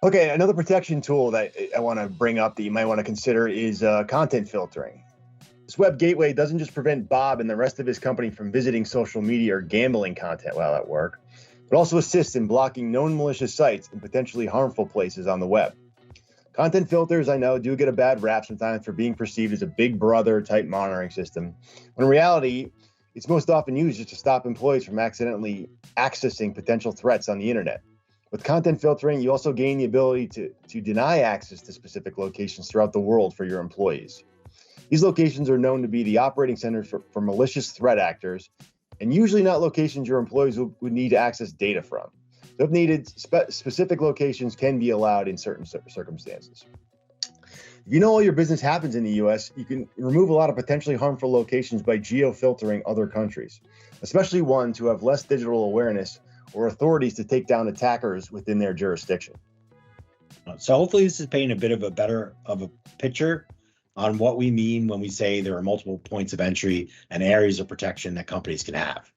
Okay, another protection tool that I want to bring up that you might want to consider is content filtering. This web gateway doesn't just prevent Bob and the rest of his company from visiting social media or gambling content while at work, but also assists in blocking known malicious sites and potentially harmful places on the web. Content filters, I know, do get a bad rap sometimes for being perceived as a big brother type monitoring system, when in reality, it's most often used just to stop employees from accidentally accessing potential threats on the internet. With content filtering, you also gain the ability to deny access to specific locations throughout the world for your employees. These locations are known to be the operating centers for malicious threat actors, and usually not locations your employees would need to access data from. So if needed, specific locations can be allowed in certain circumstances. If you know all your business happens in the US, you can remove a lot of potentially harmful locations by geo-filtering other countries, especially ones who have less digital awareness or authorities to take down attackers within their jurisdiction. So hopefully this is painting a bit of a picture on what we mean when we say there are multiple points of entry and areas of protection that companies can have.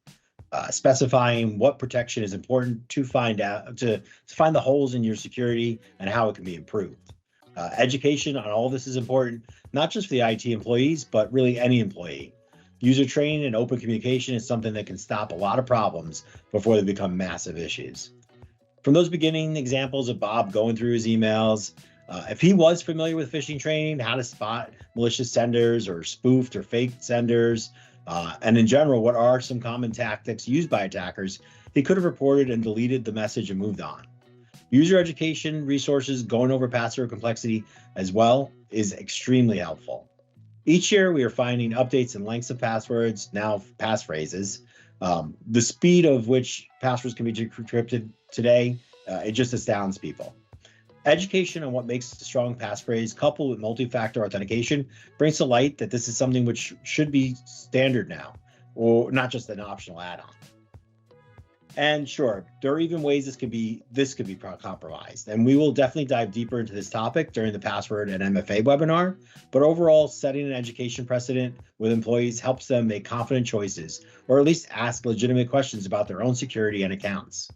Specifying what protection is important to find the holes in your security and how it can be improved. Education on all this is important, not just for the IT employees, but really any employee. User training and open communication is something that can stop a lot of problems before they become massive issues. From those beginning examples of Bob going through his emails, if he was familiar with phishing training, how to spot malicious senders or spoofed or fake senders, and in general, what are some common tactics used by attackers, he could have reported and deleted the message and moved on. User education resources going over password complexity as well is extremely helpful. Each year, we are finding updates and lengths of passwords, now passphrases. The speed of which passwords can be decrypted today, it just astounds people. Education on what makes a strong passphrase coupled with multi-factor authentication brings to light that this is something which should be standard now, or not just an optional add-on. And sure, there are even ways this could be compromised, and we will definitely dive deeper into this topic during the password and MFA webinar. But overall, setting an education precedent with employees helps them make confident choices, or at least ask legitimate questions about their own security and accounts.